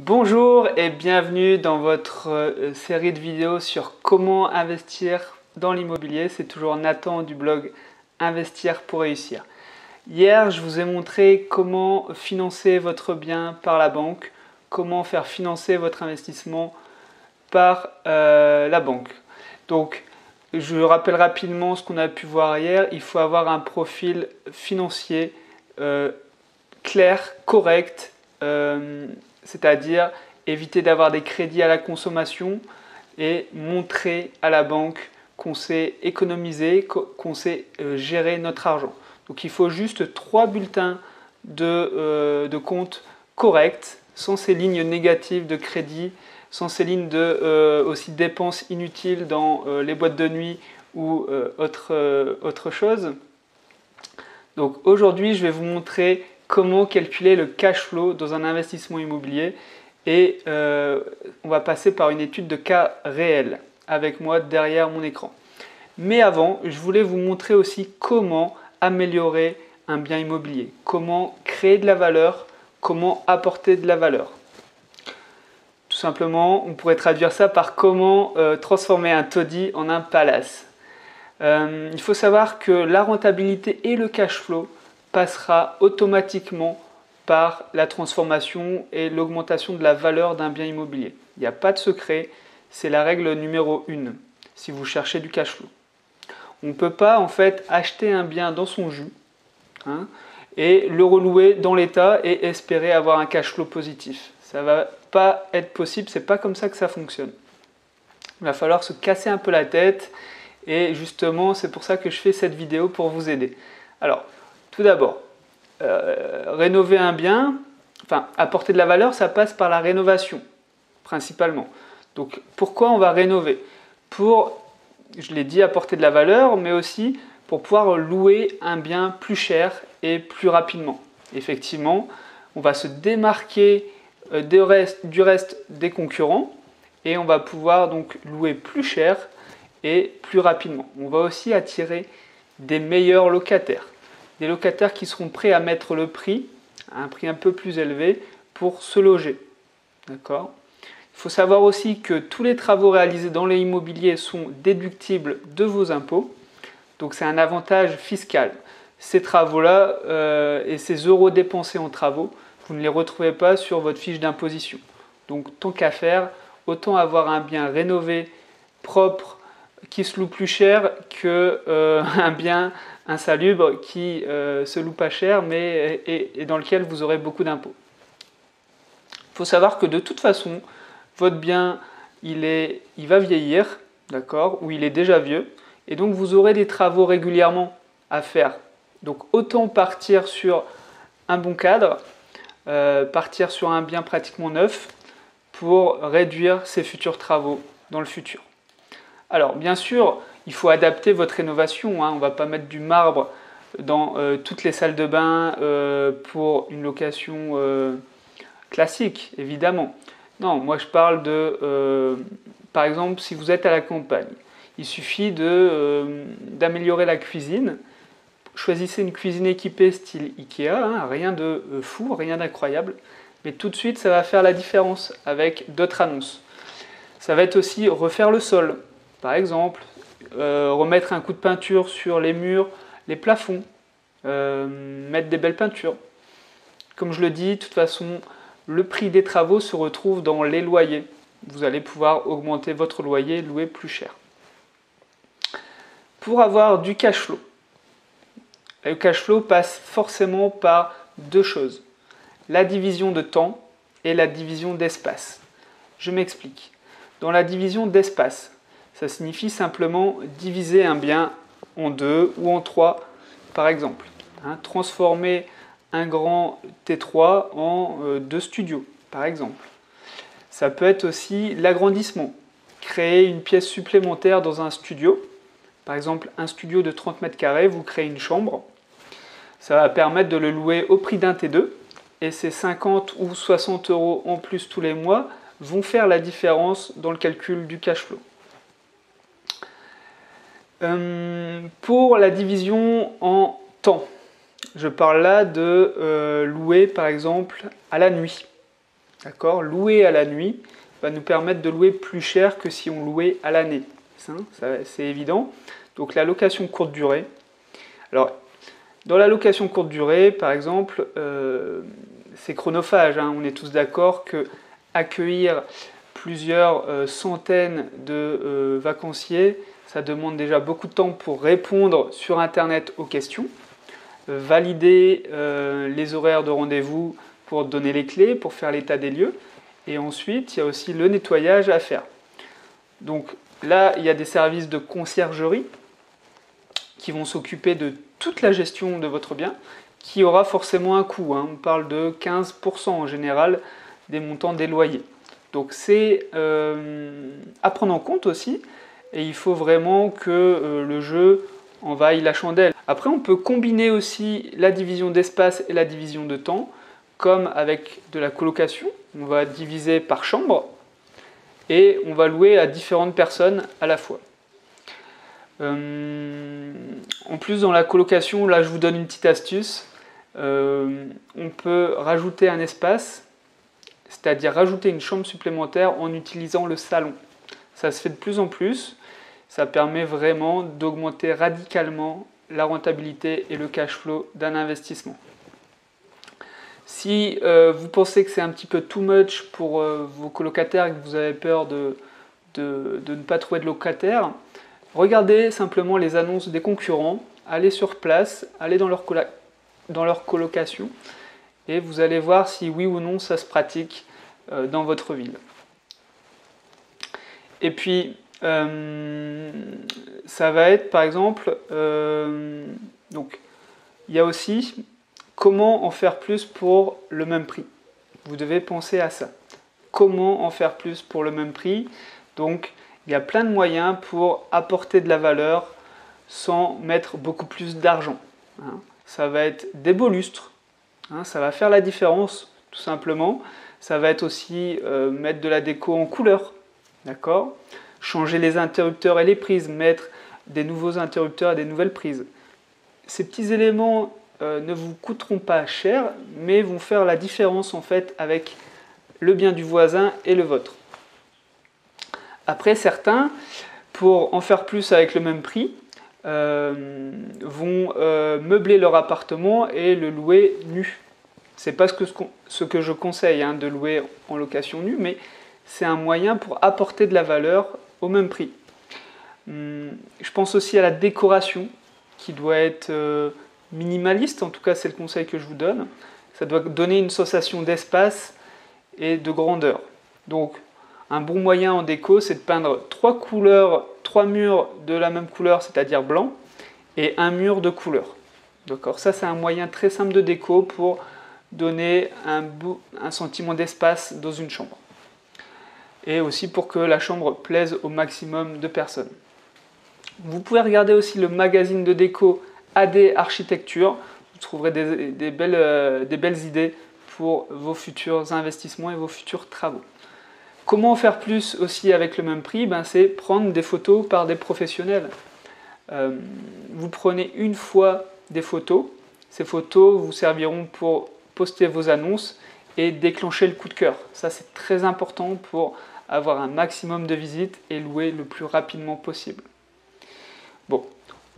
Bonjour et bienvenue dans votre série de vidéos sur comment investir dans l'immobilier. C'est toujours Nathan du blog Investir pour réussir. Hier, je vous ai montré comment financer votre bien par la banque, comment faire financer votre investissement par la banque. Donc, je rappelle rapidement ce qu'on a pu voir hier. Il faut avoir un profil financier clair, correct, c'est-à-dire éviter d'avoir des crédits à la consommation et montrer à la banque qu'on sait économiser, qu'on sait gérer notre argent. Donc il faut juste 3 bulletins de compte corrects, sans ces lignes négatives de crédit, sans ces lignes de aussi dépenses inutiles dans les boîtes de nuit ou autre chose. Donc aujourd'hui, je vais vous montrer comment calculer le cash flow dans un investissement immobilier et on va passer par une étude de cas réel avec moi derrière mon écran. Mais avant, je voulais vous montrer aussi comment améliorer un bien immobilier, comment créer de la valeur, comment apporter de la valeur. Tout simplement, on pourrait traduire ça par comment transformer un taudis en un palace. Il faut savoir que la rentabilité et le cash flow passera automatiquement par la transformation et l'augmentation de la valeur d'un bien immobilier. Il n'y a pas de secret, c'est la règle numéro 1 si vous cherchez du cash flow. On ne peut pas en fait acheter un bien dans son jus et le relouer dans l'état et espérer avoir un cash flow positif. Ça ne va pas être possible, c'est pas comme ça que ça fonctionne. Il va falloir se casser un peu la tête et justement c'est pour ça que je fais cette vidéo pour vous aider. Alors, tout d'abord, rénover un bien, apporter de la valeur, ça passe par la rénovation, principalement. Donc, pourquoi on va rénover? Pour, je l'ai dit, apporter de la valeur, mais aussi pour pouvoir louer un bien plus cher et plus rapidement. Effectivement, on va se démarquer du reste des concurrents et on va pouvoir donc louer plus cher et plus rapidement. On va aussi attirer des meilleurs locataires. Des locataires qui seront prêts à mettre le prix, à un prix un peu plus élevé, pour se loger. D'accord ? Il faut savoir aussi que tous les travaux réalisés dans l'immobilier sont déductibles de vos impôts. Donc c'est un avantage fiscal. Ces travaux-là et ces euros dépensés en travaux, vous ne les retrouvez pas sur votre fiche d'imposition. Donc tant qu'à faire, autant avoir un bien rénové, propre, qui se loue plus cher qu'un bien insalubre qui se loue pas cher mais et dans lequel vous aurez beaucoup d'impôts. Il faut savoir que de toute façon, votre bien il va vieillir, d'accord, ou il est déjà vieux, et donc vous aurez des travaux régulièrement à faire. Donc autant partir sur un bon cadre, partir sur un bien pratiquement neuf pour réduire ces futurs travaux dans le futur. Alors, bien sûr, il faut adapter votre rénovation. On ne va pas mettre du marbre dans toutes les salles de bain pour une location classique, évidemment. Non, moi je parle de, par exemple, si vous êtes à la campagne, il suffit d'améliorer la cuisine. Choisissez une cuisine équipée style Ikea, rien de fou, rien d'incroyable, mais tout de suite ça va faire la différence avec d'autres annonces. Ça va être aussi refaire le sol. Par exemple, remettre un coup de peinture sur les murs, les plafonds, mettre des belles peintures. Comme je le dis, de toute façon, le prix des travaux se retrouve dans les loyers. Vous allez pouvoir augmenter votre loyer, louer plus cher. Pour avoir du cash flow, le cash flow passe forcément par deux choses. La division de temps et la division d'espace. Je m'explique. Dans la division d'espace, ça signifie simplement diviser un bien en 2 ou en 3, par exemple. Transformer un grand T3 en 2 studios, par exemple. Ça peut être aussi l'agrandissement. Créer une pièce supplémentaire dans un studio. Par exemple, un studio de 30 mètres carrés, vous créez une chambre. Ça va permettre de le louer au prix d'un T2. Et ces 50 ou 60 euros en plus tous les mois vont faire la différence dans le calcul du cash flow. Pour la division en temps, je parle là de louer par exemple à la nuit. D'accord? Louer à la nuit va nous permettre de louer plus cher que si on louait à l'année. C'est évident. Donc la location courte durée. Alors, dans la location courte durée, par exemple, c'est chronophage. On est tous d'accord que accueillir plusieurs centaines de vacanciers, ça demande déjà beaucoup de temps pour répondre sur Internet aux questions, valider les horaires de rendez-vous pour donner les clés, pour faire l'état des lieux. Et ensuite, il y a aussi le nettoyage à faire. Donc là, il y a des services de conciergerie qui vont s'occuper de toute la gestion de votre bien, qui aura forcément un coût. On parle de 15% en général des montants des loyers. Donc c'est à prendre en compte aussi, et il faut vraiment que le jeu en vaille la chandelle. Après, on peut combiner aussi la division d'espace et la division de temps, comme avec de la colocation. On va diviser par chambre, et on va louer à différentes personnes à la fois. En plus, dans la colocation, là je vous donne une petite astuce. On peut rajouter un espace, c'est-à-dire rajouter une chambre supplémentaire en utilisant le salon. Ça se fait de plus en plus. Ça permet vraiment d'augmenter radicalement la rentabilité et le cash flow d'un investissement. Si vous pensez que c'est un petit peu too much pour vos colocataires et que vous avez peur de ne pas trouver de locataire, regardez simplement les annonces des concurrents, allez sur place, allez dans leur colocation et vous allez voir si oui ou non ça se pratique dans votre ville. Et puis, ça va être par exemple, donc il y a aussi comment en faire plus pour le même prix. Vous devez penser à ça. Comment en faire plus pour le même prix? Donc, il y a plein de moyens pour apporter de la valeur sans mettre beaucoup plus d'argent. Ça va être des beaux lustres, ça va faire la différence tout simplement. Ça va être aussi mettre de la déco en couleur, d'accord? Changer les interrupteurs et les prises, mettre des nouveaux interrupteurs et des nouvelles prises. Ces petits éléments ne vous coûteront pas cher, mais vont faire la différence en fait avec le bien du voisin et le vôtre. Après, certains, pour en faire plus avec le même prix, vont meubler leur appartement et le louer nu. C'est pas ce que je conseille de louer en location nue, mais c'est un moyen pour apporter de la valeur au même prix. Je pense aussi à la décoration qui doit être minimaliste, en tout cas c'est le conseil que je vous donne. Ça doit donner une sensation d'espace et de grandeur. Donc un bon moyen en déco, c'est de peindre 3 murs de la même couleur, c'est-à-dire blanc, et un mur de couleur. D'accord, ça c'est un moyen très simple de déco pour donner un sentiment d'espace dans une chambre. Et aussi pour que la chambre plaise au maximum de personnes. Vous pouvez regarder aussi le magazine de déco AD Architecture. Vous trouverez des belles idées pour vos futurs investissements et vos futurs travaux. Comment en faire plus aussi avec le même prix? C'est prendre des photos par des professionnels. Vous prenez une fois des photos. Ces photos vous serviront pour poster vos annonces et déclencher le coup de cœur. Ça, c'est très important pour avoir un maximum de visites et louer le plus rapidement possible. Bon,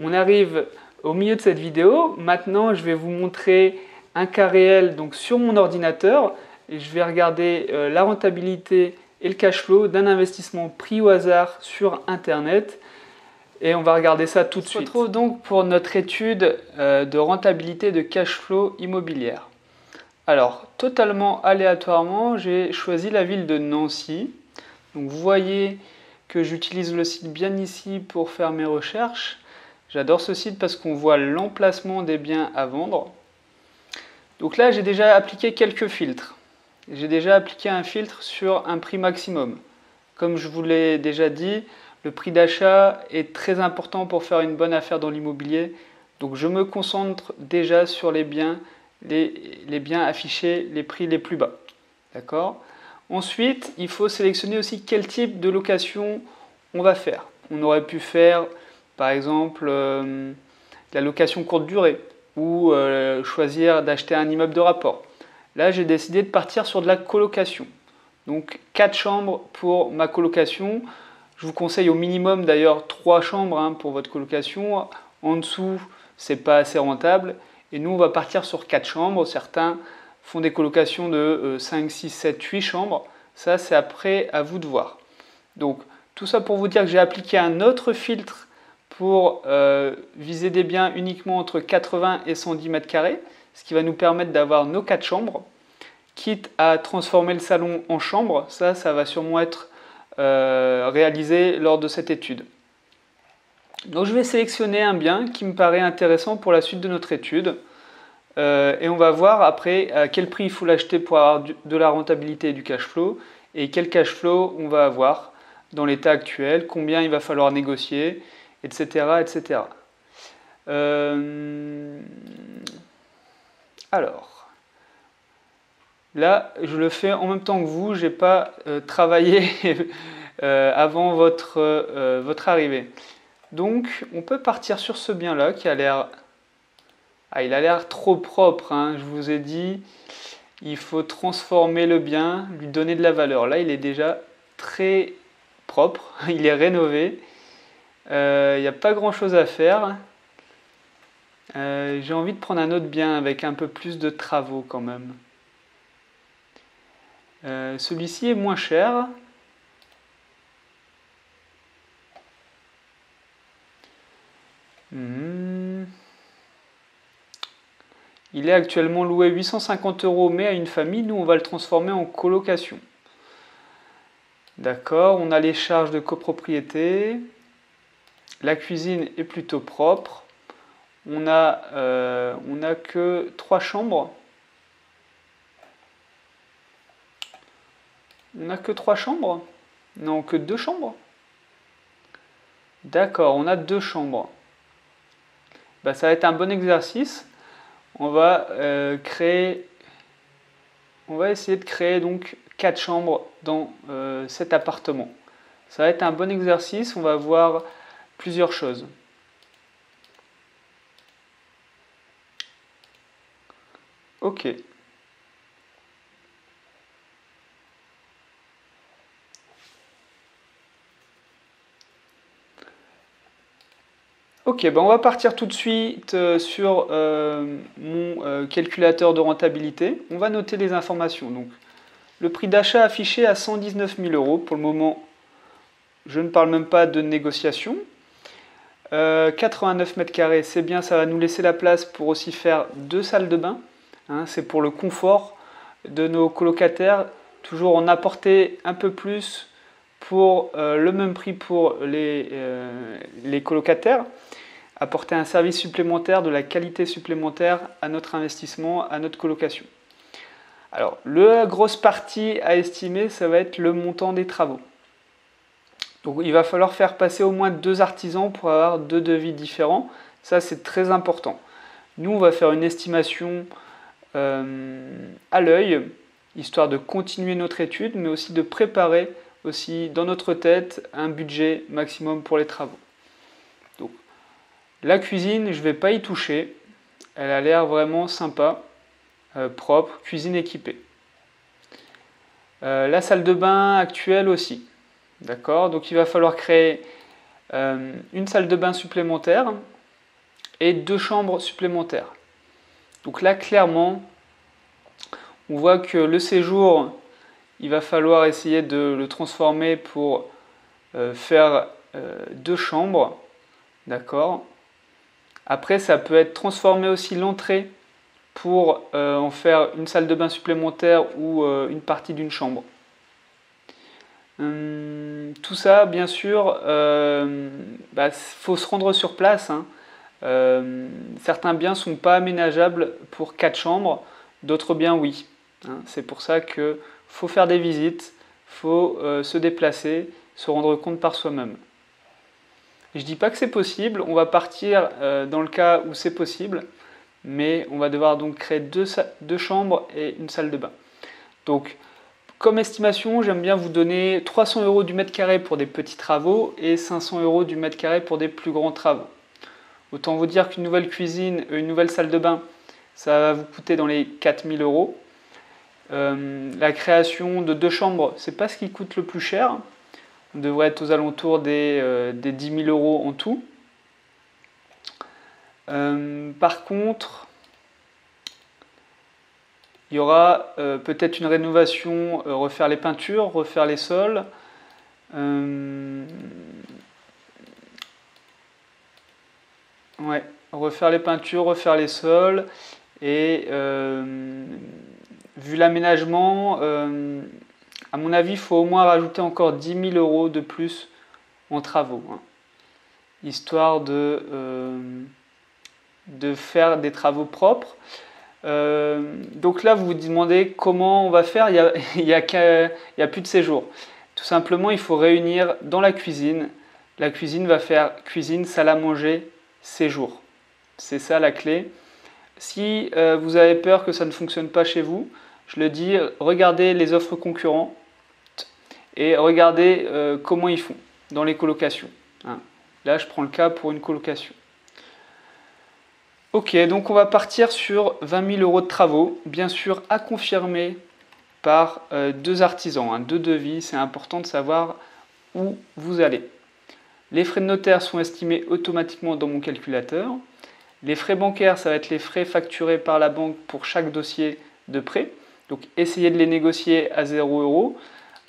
on arrive au milieu de cette vidéo. Maintenant, je vais vous montrer un cas réel donc, sur mon ordinateur. Et je vais regarder la rentabilité et le cash flow d'un investissement pris au hasard sur Internet. Et on va regarder ça tout de suite. On se retrouve donc pour notre étude de rentabilité de cash flow immobilière. Alors, totalement aléatoirement, j'ai choisi la ville de Nancy. Donc vous voyez que j'utilise le site bien ici pour faire mes recherches. J'adore ce site parce qu'on voit l'emplacement des biens à vendre. Donc là, j'ai déjà appliqué quelques filtres. J'ai déjà appliqué un filtre sur un prix maximum. Comme je vous l'ai déjà dit, le prix d'achat est très important pour faire une bonne affaire dans l'immobilier. Donc je me concentre déjà sur les biens affichés, les prix les plus bas. D'accord ? Ensuite, il faut sélectionner aussi quel type de location on va faire. On aurait pu faire, par exemple, la location courte durée ou choisir d'acheter un immeuble de rapport. Là, j'ai décidé de partir sur de la colocation. Donc 4 chambres pour ma colocation. Je vous conseille au minimum d'ailleurs 3 chambres pour votre colocation. En dessous, c'est pas assez rentable. Et nous, on va partir sur 4 chambres. Certains font des colocations de 5, 6, 7, 8 chambres. Ça, c'est après à vous de voir. Donc, tout ça pour vous dire que j'ai appliqué un autre filtre pour viser des biens uniquement entre 80 et 110 mètres carrés, ce qui va nous permettre d'avoir nos 4 chambres, quitte à transformer le salon en chambre. Ça va sûrement être réalisé lors de cette étude. Donc je vais sélectionner un bien qui me paraît intéressant pour la suite de notre étude. Et on va voir après à quel prix il faut l'acheter pour avoir de la rentabilité et du cash flow, et quel cash flow on va avoir dans l'état actuel, combien il va falloir négocier, etc. etc. Alors, là, je le fais en même temps que vous, je n'ai pas travaillé avant votre arrivée. Donc, on peut partir sur ce bien-là qui a l'air... Ah, il a l'air trop propre, hein. Je vous ai dit, il faut transformer le bien, lui donner de la valeur. Là, il est déjà très propre, il est rénové. Il n'y a pas grand-chose à faire. J'ai envie de prendre un autre bien avec un peu plus de travaux quand même. Celui-ci est moins cher. Il est actuellement loué 850 €, mais à une famille. Nous, on va le transformer en colocation. D'accord, on a les charges de copropriété. La cuisine est plutôt propre. On a que 3 chambres. On n'a que 3 chambres? Non, que 2 chambres? D'accord, on a 2 chambres. Bah, ça va être un bon exercice. On va essayer de créer donc 4 chambres dans cet appartement. Ça va être un bon exercice, on va voir plusieurs choses. Ok. Ok, ben on va partir tout de suite sur mon calculateur de rentabilité. On va noter les informations. Donc, le prix d'achat affiché à 119 000 €. Pour le moment, je ne parle même pas de négociation. 89 mètres carrés, c'est bien, ça va nous laisser la place pour aussi faire 2 salles de bain. Hein, c'est pour le confort de nos colocataires. Toujours en apporter un peu plus pour le même prix pour les colocataires. Apporter un service supplémentaire, de la qualité supplémentaire à notre investissement, à notre colocation. Alors, la grosse partie à estimer, ça va être le montant des travaux. Donc, il va falloir faire passer au moins 2 artisans pour avoir 2 devis différents. Ça, c'est très important. Nous, on va faire une estimation à l'œil, histoire de continuer notre étude, mais aussi de préparer aussi dans notre tête un budget maximum pour les travaux. Donc, la cuisine, je ne vais pas y toucher. Elle a l'air vraiment sympa, propre, cuisine équipée. La salle de bain actuelle aussi. D'accord, donc il va falloir créer une salle de bain supplémentaire et 2 chambres supplémentaires. Donc là, clairement, on voit que le séjour, il va falloir essayer de le transformer pour faire 2 chambres. D'accord. Après, ça peut être transformé aussi l'entrée pour en faire une salle de bain supplémentaire ou une partie d'une chambre. Tout ça, bien sûr, faut se rendre sur place. Hein. Certains biens ne sont pas aménageables pour 4 chambres, d'autres biens oui. Hein. C'est pour ça qu'il faut faire des visites, il faut se déplacer, se rendre compte par soi-même. Je ne dis pas que c'est possible, on va partir dans le cas où c'est possible, mais on va devoir donc créer 2 chambres et une salle de bain. Donc, comme estimation, j'aime bien vous donner 300 € du mètre carré pour des petits travaux et 500 € du mètre carré pour des plus grands travaux. Autant vous dire qu'une nouvelle cuisine, une nouvelle salle de bain, ça va vous coûter dans les 4 000 €. La création de 2 chambres, c'est pas ce qui coûte le plus cher. On devrait être aux alentours des 10 000 € en tout. Par contre, il y aura peut-être une rénovation, refaire les peintures, refaire les sols. Ouais, refaire les peintures, refaire les sols. Et vu l'aménagement, à mon avis, il faut au moins rajouter encore 10 000 € de plus en travaux, hein, histoire de faire des travaux propres. Donc là, vous vous demandez comment on va faire. Il y a plus de séjour. Tout simplement, il faut réunir dans la cuisine. La cuisine va faire cuisine, salle à manger, séjour. C'est ça la clé. Si vous avez peur que ça ne fonctionne pas chez vous, je le dis, regardez les offres concurrentes et regardez comment ils font dans les colocations, hein. Là, je prends le cas pour une colocation. Ok, donc on va partir sur 20 000 € de travaux, bien sûr à confirmer par 2 artisans, hein, 2 devis, c'est important de savoir où vous allez. Les frais de notaire sont estimés automatiquement dans mon calculateur. Les frais bancaires, ça va être les frais facturés par la banque pour chaque dossier de prêt. Donc essayez de les négocier à 0 €.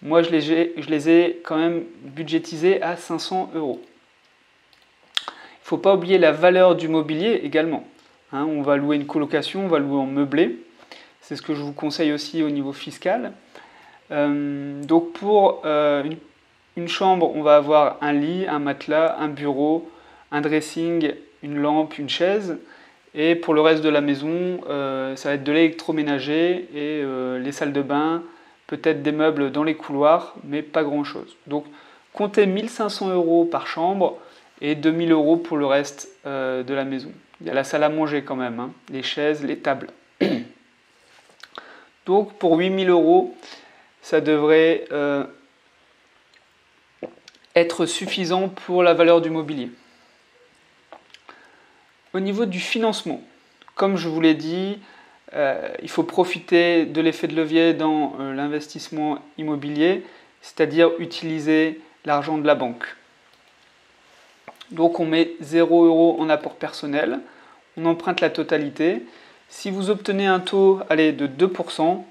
Moi, je les ai quand même budgétisés à 500 €. Il ne faut pas oublier la valeur du mobilier également, hein. On va louer une colocation, on va louer en meublé. C'est ce que je vous conseille aussi au niveau fiscal. Donc pour une chambre, on va avoir un lit, un matelas, un bureau, un dressing, une lampe, une chaise. Et pour le reste de la maison, ça va être de l'électroménager et les salles de bain, peut-être des meubles dans les couloirs, mais pas grand-chose. Donc comptez 1 500 € par chambre et 2 000 € pour le reste de la maison. Il y a la salle à manger quand même, hein, les chaises, les tables. Donc pour 8 000 €, ça devrait être suffisant pour la valeur du mobilier. Au niveau du financement, comme je vous l'ai dit, il faut profiter de l'effet de levier dans l'investissement immobilier, c'est-à-dire utiliser l'argent de la banque. Donc on met 0 € en apport personnel, on emprunte la totalité. Si vous obtenez un taux de 2%,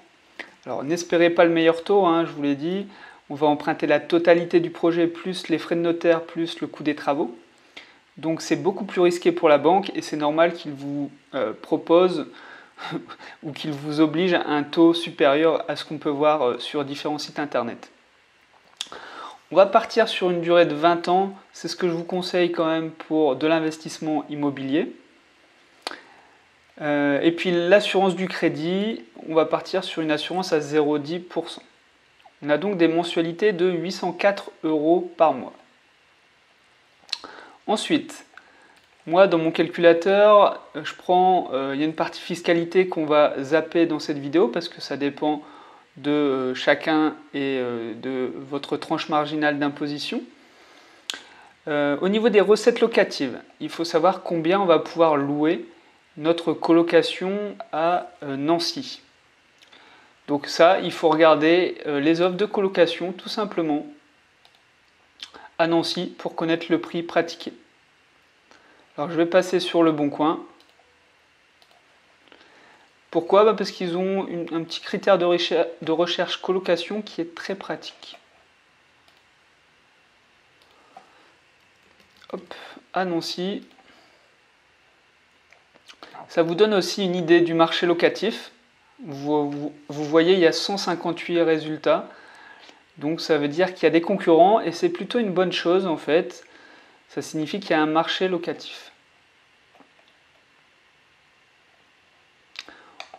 alors n'espérez pas le meilleur taux, hein, je vous l'ai dit, on va emprunter la totalité du projet plus les frais de notaire plus le coût des travaux. Donc c'est beaucoup plus risqué pour la banque et c'est normal qu'il vous propose ou qu'il vous oblige à un taux supérieur à ce qu'on peut voir sur différents sites internet. On va partir sur une durée de 20 ans, c'est ce que je vous conseille quand même pour de l'investissement immobilier. Et puis l'assurance du crédit, on va partir sur une assurance à 0,10%. On a donc des mensualités de 804 € par mois. Ensuite, moi dans mon calculateur, je prends, il y a une partie fiscalité qu'on va zapper dans cette vidéo parce que ça dépend de chacun et de votre tranche marginale d'imposition. Au niveau des recettes locatives, il faut savoir combien on va pouvoir louer notre colocation à Nancy. Donc ça, il faut regarder les offres de colocation tout simplement à Nancy pour connaître le prix pratiqué. Alors je vais passer sur Le Bon Coin. Pourquoi ? Parce qu'ils ont un petit critère de recherche colocation qui est très pratique. Hop, à Nancy. Ça vous donne aussi une idée du marché locatif. Vous voyez, il y a 158 résultats. Donc ça veut dire qu'il y a des concurrents et c'est plutôt une bonne chose en fait. Ça signifie qu'il y a un marché locatif.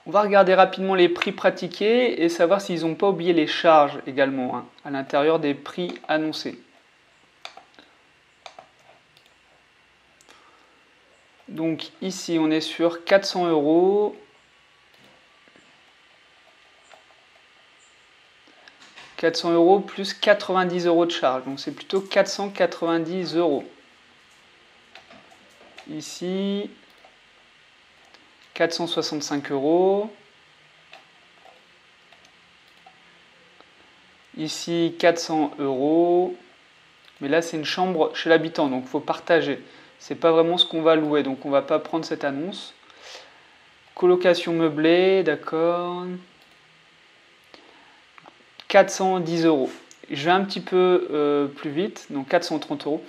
On va regarder rapidement les prix pratiqués et savoir s'ils n'ont pas oublié les charges également, hein, à l'intérieur des prix annoncés. Donc ici on est sur 400 €. 400 € plus 90 € de charge, donc c'est plutôt 490 €. Ici, 465 €. Ici 400 €. Mais là c'est une chambre chez l'habitant, donc il faut partager. C'est pas vraiment ce qu'on va louer, donc on va pas prendre cette annonce. Colocation meublée, d'accord. 410 €. Je vais un petit peu plus vite, donc 430 €.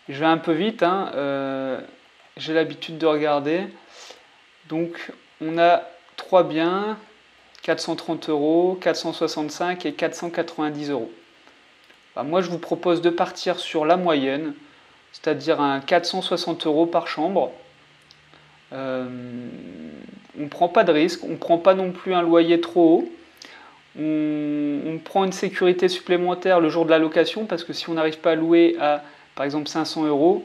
Je vais un peu vite, hein, j'ai l'habitude de regarder. Donc on a 3 biens, 430 €, 465 et 490 €. Bah, moi je vous propose de partir sur la moyenne, c'est-à-dire un 460 € par chambre. On ne prend pas de risque, on ne prend pas non plus un loyer trop haut. On prend une sécurité supplémentaire le jour de la location, parce que si on n'arrive pas à louer à par exemple 500 €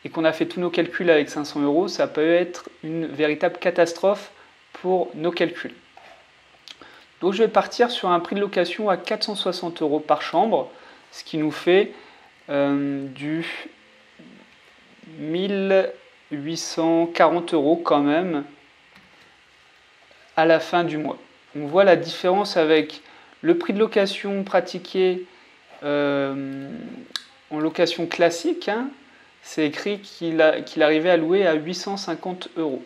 et qu'on a fait tous nos calculs avec 500 €, ça peut être une véritable catastrophe pour nos calculs. Donc je vais partir sur un prix de location à 460 € par chambre, ce qui nous fait du 1840 € quand même à la fin du mois. On voit la différence avec le prix de location pratiqué en location classique, hein. C'est écrit qu'il arrivait à louer à 850 €.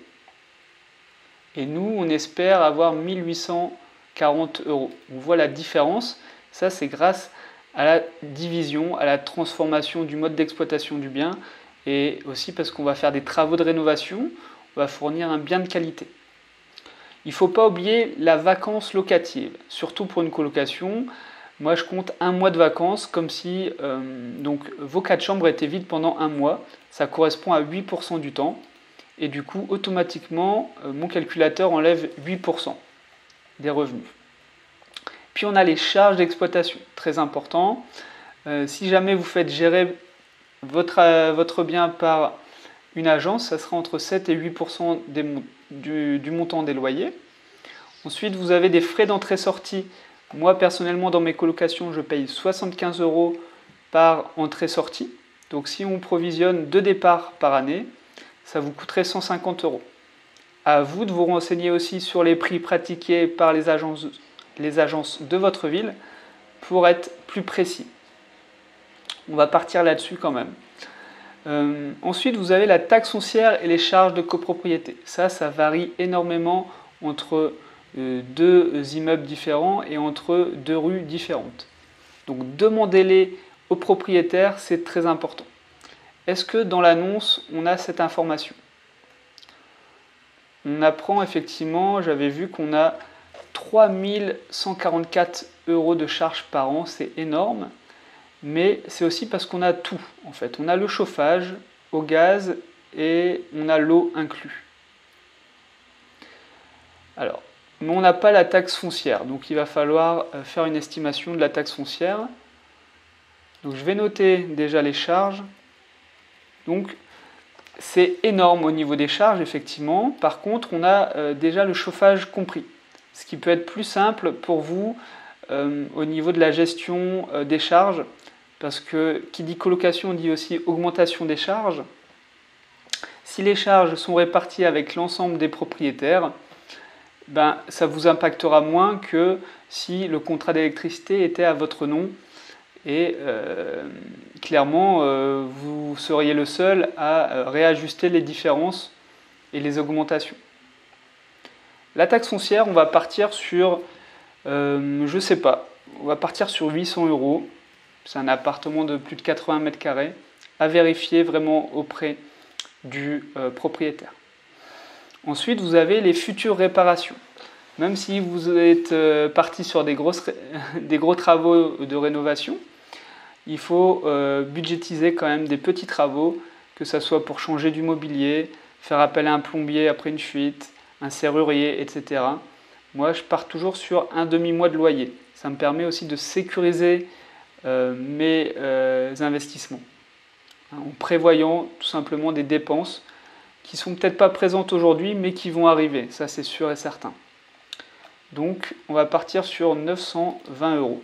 Et nous, on espère avoir 1840 €. On voit la différence. Ça, c'est grâce à la division, à la transformation du mode d'exploitation du bien, et aussi parce qu'on va faire des travaux de rénovation, on va fournir un bien de qualité. Il ne faut pas oublier la vacance locative, surtout pour une colocation. Moi, je compte un mois de vacances, comme si donc, vos 4 chambres étaient vides pendant un mois. Ça correspond à 8% du temps. Et du coup, automatiquement, mon calculateur enlève 8% des revenus. Puis on a les charges d'exploitation, très important. Si jamais vous faites gérer votre bien par une agence, ça sera entre 7 et 8% du montant des loyers. Ensuite, vous avez des frais d'entrée-sortie. Moi, personnellement, dans mes colocations, je paye 75 € par entrée-sortie. Donc, si on provisionne 2 départs par année, ça vous coûterait 150 €. À vous de vous renseigner aussi sur les prix pratiqués par les agences de votre ville pour être plus précis. On va partir là-dessus quand même. Ensuite, vous avez la taxe foncière et les charges de copropriété. Ça varie énormément entre 2 immeubles différents et entre 2 rues différentes. Donc, demandez-les aux propriétaires, c'est très important. Est-ce que dans l'annonce, on a cette information? On apprend effectivement, j'avais vu qu'on a 3144 € de charges par an, c'est énorme. Mais c'est aussi parce qu'on a tout, en fait. On a le chauffage au gaz et on a l'eau inclus. Alors, mais on n'a pas la taxe foncière, donc il va falloir faire une estimation de la taxe foncière. Donc je vais noter déjà les charges. Donc c'est énorme au niveau des charges, effectivement. Par contre, on a déjà le chauffage compris, ce qui peut être plus simple pour vous au niveau de la gestion des charges. Parce que qui dit colocation dit aussi augmentation des charges. Si les charges sont réparties avec l'ensemble des propriétaires, ben, ça vous impactera moins que si le contrat d'électricité était à votre nom. Et clairement, vous seriez le seul à réajuster les différences et les augmentations. La taxe foncière, on va partir sur, je ne sais pas, on va partir sur 800 €. C'est un appartement de plus de 80 mètres carrés, à vérifier vraiment auprès du propriétaire. Ensuite, vous avez les futures réparations. Même si vous êtes parti sur des gros travaux de rénovation, il faut budgétiser quand même des petits travaux, que ce soit pour changer du mobilier, faire appel à un plombier après une fuite, un serrurier, etc. Moi, je pars toujours sur un demi-mois de loyer. Ça me permet aussi de sécuriser mes investissements, en prévoyant tout simplement des dépenses qui ne sont peut-être pas présentes aujourd'hui, mais qui vont arriver, ça c'est sûr et certain. Donc on va partir sur 920 €,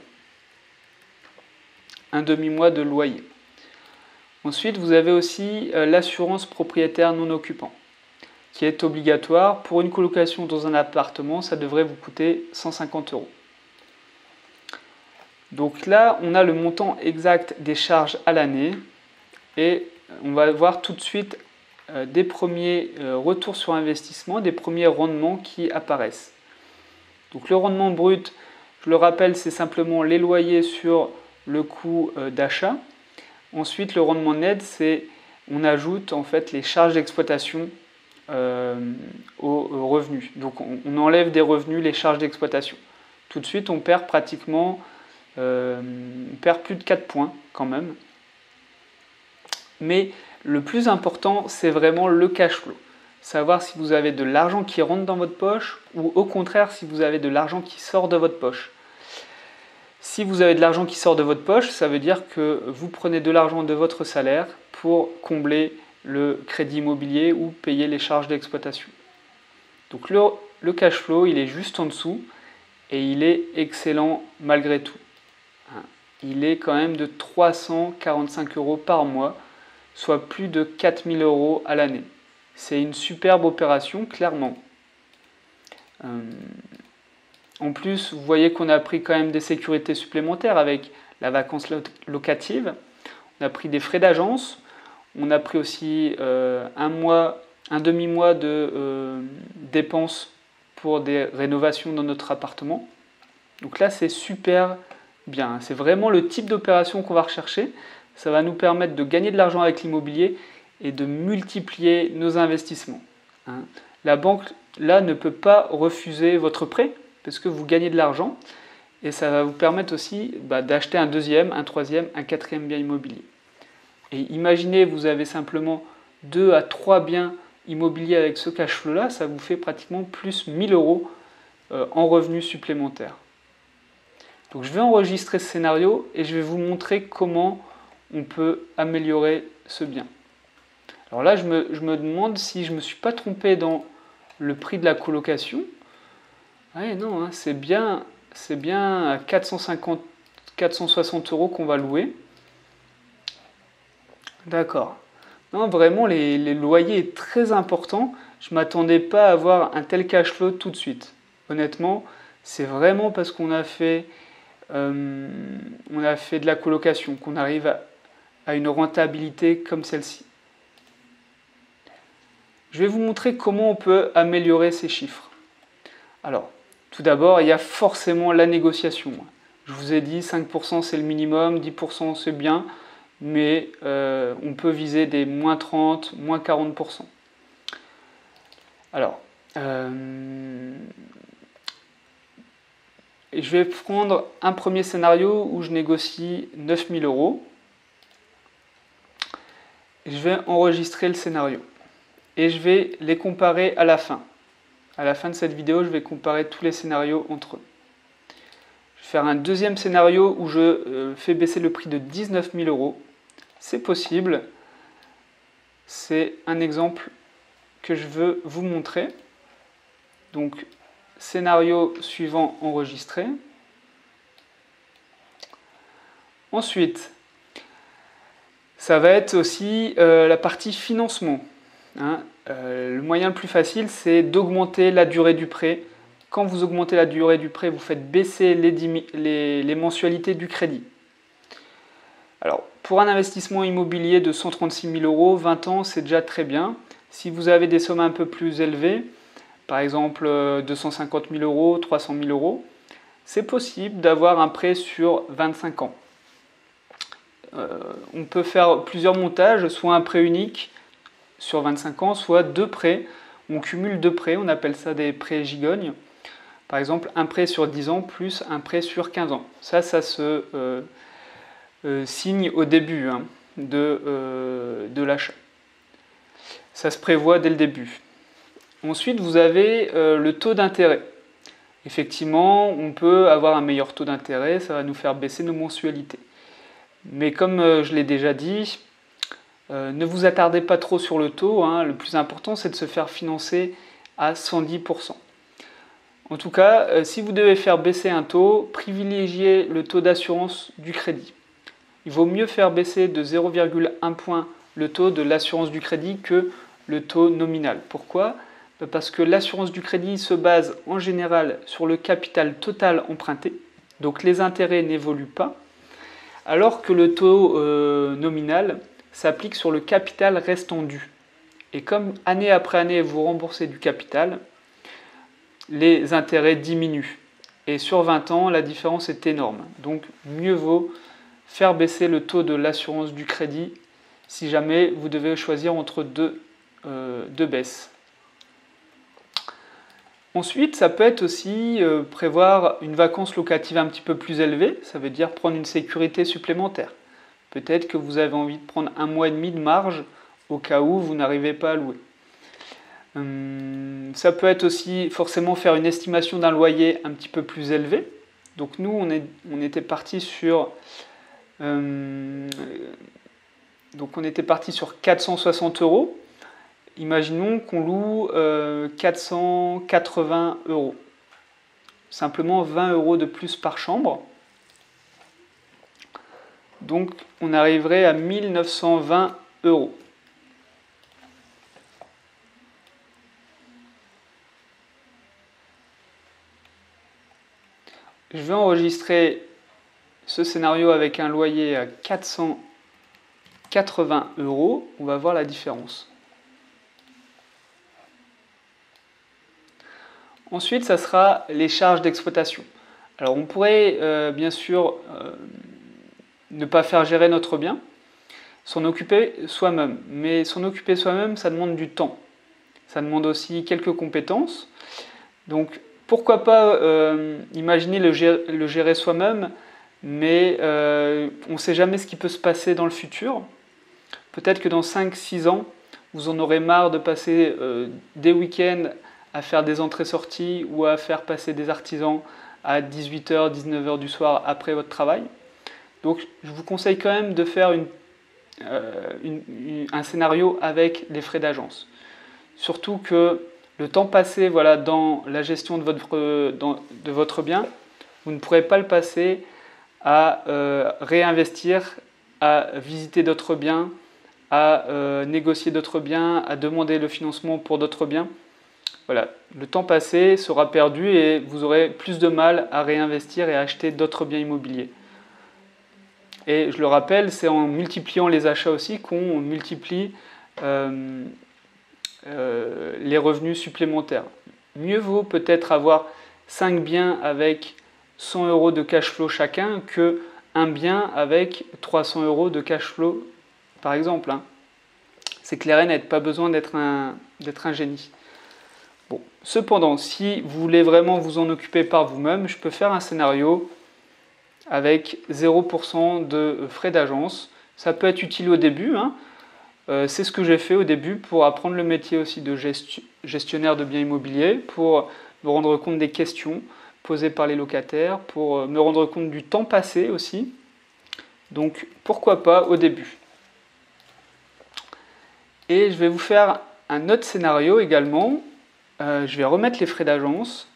un demi-mois de loyer. Ensuite, vous avez aussi l'assurance propriétaire non occupant, qui est obligatoire. Pour une colocation dans un appartement, ça devrait vous coûter 150 €. Donc là, on a le montant exact des charges à l'année et on va voir tout de suite des premiers retours sur investissement, des premiers rendements qui apparaissent. Donc le rendement brut, je le rappelle, c'est simplement les loyers sur le coût d'achat. Ensuite, le rendement net, c'est on ajoute en fait les charges d'exploitation aux revenus. Donc on enlève des revenus les charges d'exploitation. Tout de suite, on perd pratiquement on perd plus de 4 points quand même. Mais le plus important, c'est vraiment le cash flow. Savoir si vous avez de l'argent qui rentre dans votre poche ou au contraire si vous avez de l'argent qui sort de votre poche. Si vous avez de l'argent qui sort de votre poche, ça veut dire que vous prenez de l'argent de votre salaire pour combler le crédit immobilier ou payer les charges d'exploitation. Donc le cash flow, il est juste en dessous et il est excellent malgré tout. Il est quand même de 345 € par mois, soit plus de 4000 € à l'année. C'est une superbe opération, clairement. En plus, vous voyez qu'on a pris quand même des sécurités supplémentaires avec la vacance locative. On a pris des frais d'agence. On a pris aussi un demi-mois de dépenses pour des rénovations dans notre appartement. Donc là, c'est super bien. C'est vraiment le type d'opération qu'on va rechercher. Ça va nous permettre de gagner de l'argent avec l'immobilier et de multiplier nos investissements. La banque, là, ne peut pas refuser votre prêt parce que vous gagnez de l'argent et ça va vous permettre aussi d'acheter un deuxième, un troisième, un quatrième bien immobilier. Et imaginez, vous avez simplement 2 à 3 biens immobiliers avec ce cash flow-là, ça vous fait pratiquement plus 1000 € en revenus supplémentaires. Donc je vais enregistrer ce scénario et je vais vous montrer comment on peut améliorer ce bien. Alors là, je me demande si je ne me suis pas trompé dans le prix de la colocation. Ouais, non, hein, c'est bien à 450, 460 € qu'on va louer. D'accord. Non, vraiment, les loyers est très important. Je ne m'attendais pas à avoir un tel cash flow tout de suite. Honnêtement, c'est vraiment parce qu'on a fait de la colocation qu'on arrive à une rentabilité comme celle-ci. Je vais vous montrer comment on peut améliorer ces chiffres. Alors, tout d'abord, il y a forcément la négociation. Je vous ai dit 5% c'est le minimum, 10% c'est bien, mais on peut viser des moins 30, moins 40%. Alors, je vais prendre un premier scénario où je négocie 9000 €. Je vais enregistrer le scénario et je vais les comparer à la fin. À la fin de cette vidéo, je vais comparer tous les scénarios entre eux. Je vais faire un deuxième scénario où je fais baisser le prix de 19 000 €. C'est possible. C'est un exemple que je veux vous montrer. Donc, scénario suivant enregistré. Ensuite, ça va être aussi la partie financement. Le moyen le plus facile, c'est d'augmenter la durée du prêt. Quand vous augmentez la durée du prêt, vous faites baisser les mensualités du crédit. Alors, pour un investissement immobilier de 136 000 €, 20 ans, c'est déjà très bien. Si vous avez des sommes un peu plus élevées, par exemple 250 000 €, 300 000 €, c'est possible d'avoir un prêt sur 25 ans. On peut faire plusieurs montages, soit un prêt unique sur 25 ans, soit 2 prêts. On cumule 2 prêts, on appelle ça des prêts gigognes. Par exemple, un prêt sur 10 ans plus un prêt sur 15 ans. Ça se signe au début de l'achat. Ça se prévoit dès le début. Ensuite, vous avez le taux d'intérêt. Effectivement, on peut avoir un meilleur taux d'intérêt, ça va nous faire baisser nos mensualités. Mais comme je l'ai déjà dit, ne vous attardez pas trop sur le taux. Le plus important, c'est de se faire financer à 110%. En tout cas, si vous devez faire baisser un taux, privilégiez le taux d'assurance du crédit. Il vaut mieux faire baisser de 0,1 point le taux de l'assurance du crédit que le taux nominal. Pourquoi ? Parce que l'assurance du crédit se base en général sur le capital total emprunté. Donc les intérêts n'évoluent pas, alors que le taux nominal s'applique sur le capital restant dû. Et comme année après année vous remboursez du capital, les intérêts diminuent. Et sur 20 ans, la différence est énorme. Donc mieux vaut faire baisser le taux de l'assurance du crédit si jamais vous devez choisir entre deux baisses. Ensuite, ça peut être aussi prévoir une vacance locative un petit peu plus élevée, ça veut dire prendre une sécurité supplémentaire. Peut-être que vous avez envie de prendre 1 mois et demi de marge au cas où vous n'arrivez pas à louer. Ça peut être aussi forcément faire une estimation d'un loyer un petit peu plus élevé. Donc nous, on était parti sur 460 euros. Imaginons qu'on loue 480 euros. Simplement 20 euros de plus par chambre. Donc on arriverait à 1920 euros. Je vais enregistrer ce scénario avec un loyer à 480 euros. On va voir la différence. Ensuite, ça sera les charges d'exploitation. Alors, on pourrait bien sûr ne pas faire gérer notre bien, s'en occuper soi-même. Mais s'en occuper soi-même, ça demande du temps. Ça demande aussi quelques compétences. Donc, pourquoi pas imaginer le gérer soi-même, mais on ne sait jamais ce qui peut se passer dans le futur. Peut-être que dans 5-6 ans, vous en aurez marre de passer des week-ends à faire des entrées-sorties ou à faire passer des artisans à 18h, 19h du soir après votre travail. Donc je vous conseille quand même de faire un scénario avec les frais d'agence. Surtout que le temps passé dans la gestion de votre bien, vous ne pourrez pas le passer à réinvestir, à visiter d'autres biens, à négocier d'autres biens, à demander le financement pour d'autres biens. Voilà, le temps passé sera perdu et vous aurez plus de mal à réinvestir et à acheter d'autres biens immobiliers. Et je le rappelle, c'est en multipliant les achats aussi qu'on multiplie les revenus supplémentaires. Mieux vaut peut-être avoir 5 biens avec 100 euros de cash flow chacun que un bien avec 300 euros de cash flow, par exemple. C'est clair et net, pas besoin d'être un génie. Bon. Cependant, si vous voulez vraiment vous en occuper par vous-même, je peux faire un scénario avec 0% de frais d'agence. Ça peut être utile au début. C'est ce que j'ai fait au début pour apprendre le métier aussi de gestionnaire de biens immobiliers, pour me rendre compte des questions posées par les locataires, pour me rendre compte du temps passé aussi. Donc pourquoi pas au début. Et je vais vous faire un autre scénario également. Je vais remettre les frais d'agence.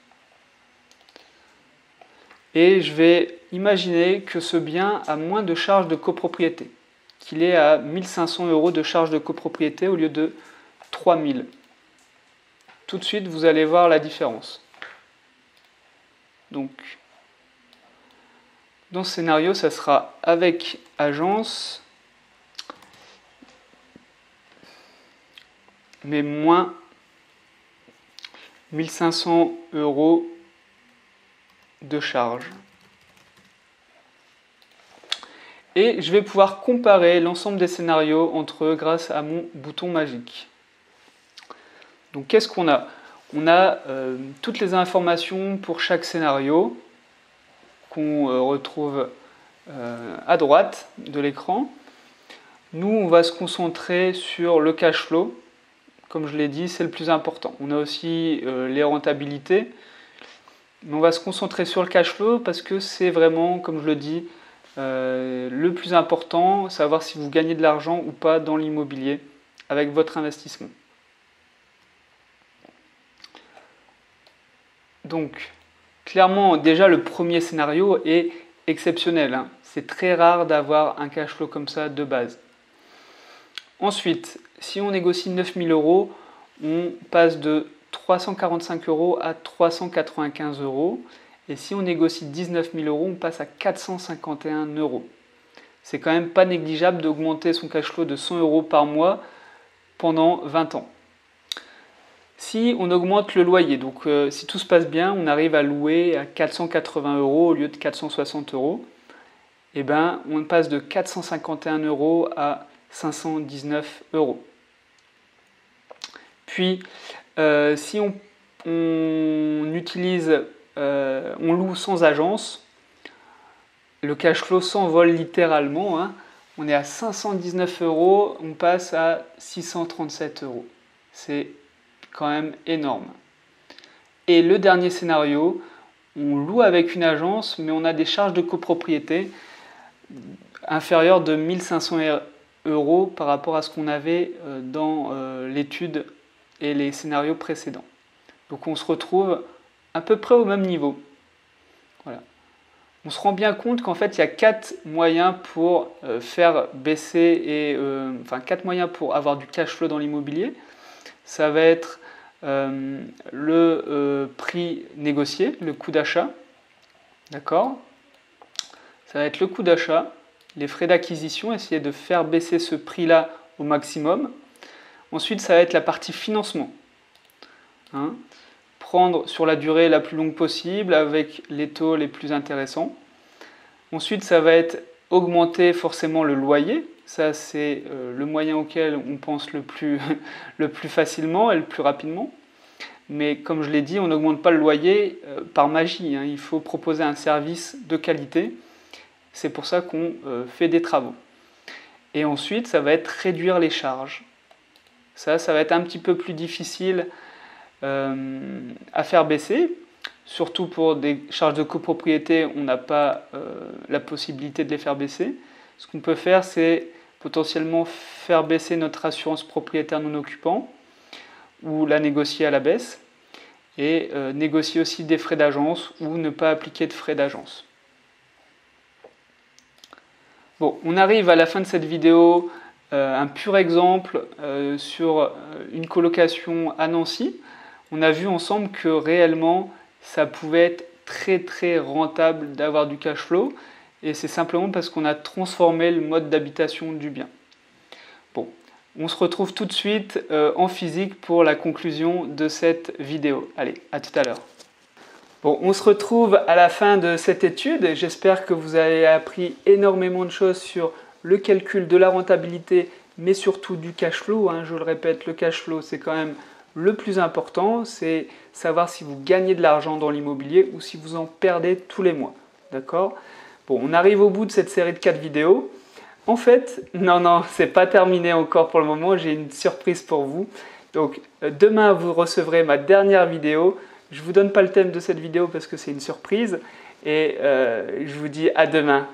Et je vais imaginer que ce bien a moins de charges de copropriété, qu'il est à 1500 euros de charges de copropriété au lieu de 3000. Tout de suite, vous allez voir la différence. Donc, dans ce scénario, ça sera avec agence, mais moins 1500 euros de charges. Et je vais pouvoir comparer l'ensemble des scénarios entre eux grâce à mon bouton magique. Donc qu'est-ce qu'on a ? On a toutes les informations pour chaque scénario qu'on retrouve à droite de l'écran. Nous, on va se concentrer sur le cash flow. Comme je l'ai dit, c'est le plus important. On a aussi les rentabilités. Mais on va se concentrer sur le cash flow parce que c'est vraiment, comme je le dis, le plus important, savoir si vous gagnez de l'argent ou pas dans l'immobilier avec votre investissement. Donc, clairement, déjà le premier scénario est exceptionnel. C'est très rare d'avoir un cash flow comme ça de base. Ensuite, si on négocie 9000 euros, on passe de 345 euros à 395 euros. Et si on négocie 19 000 euros, on passe à 451 euros. C'est quand même pas négligeable d'augmenter son cash flow de 100 euros par mois pendant 20 ans. Si on augmente le loyer, donc si tout se passe bien, on arrive à louer à 480 euros au lieu de 460 euros, et ben on passe de 451 euros à 519 euros. Puis, si on loue sans agence, le cash flow s'envole littéralement, hein. On est à 519 euros, on passe à 637 euros. C'est quand même énorme. Et le dernier scénario, on loue avec une agence, mais on a des charges de copropriété inférieures de 1500 euros par rapport à ce qu'on avait dans l'étude et les scénarios précédents. Donc on se retrouve à peu près au même niveau. Voilà. On se rend bien compte qu'en fait il y a 4 moyens pour faire baisser quatre moyens pour avoir du cash flow dans l'immobilier. Ça va être le prix négocié, le coût d'achat, d'accord. Ça va être le coût d'achat, les frais d'acquisition, essayer de faire baisser ce prix-là au maximum. Ensuite, ça va être la partie financement. Hein, prendre sur la durée la plus longue possible avec les taux les plus intéressants. Ensuite, ça va être augmenter forcément le loyer. Ça, c'est le moyen auquel on pense le plus facilement et le plus rapidement. Mais comme je l'ai dit, on n'augmente pas le loyer par magie, hein. Il faut proposer un service de qualité. C'est pour ça qu'on fait des travaux. Et ensuite, ça va être réduire les charges. Ça va être un petit peu plus difficile à faire baisser. Surtout pour des charges de copropriété, on n'a pas la possibilité de les faire baisser. Ce qu'on peut faire, c'est potentiellement faire baisser notre assurance propriétaire non occupant ou la négocier à la baisse et négocier aussi des frais d'agence ou ne pas appliquer de frais d'agence. Bon, on arrive à la fin de cette vidéo, un pur exemple sur une colocation à Nancy. On a vu ensemble que réellement ça pouvait être très très rentable d'avoir du cash flow et c'est simplement parce qu'on a transformé le mode d'habitation du bien. Bon, on se retrouve tout de suite en physique pour la conclusion de cette vidéo. Allez, à tout à l'heure. Bon, on se retrouve à la fin de cette étude. J'espère que vous avez appris énormément de choses sur le calcul de la rentabilité, mais surtout du cash flow, hein. Je le répète, le cash flow, c'est quand même le plus important. C'est savoir si vous gagnez de l'argent dans l'immobilier ou si vous en perdez tous les mois. D'accord ? Bon, on arrive au bout de cette série de 4 vidéos. En fait, non, c'est pas terminé encore pour le moment. J'ai une surprise pour vous. Donc, demain, vous recevrez ma dernière vidéo. Je ne vous donne pas le thème de cette vidéo parce que c'est une surprise. Et je vous dis à demain.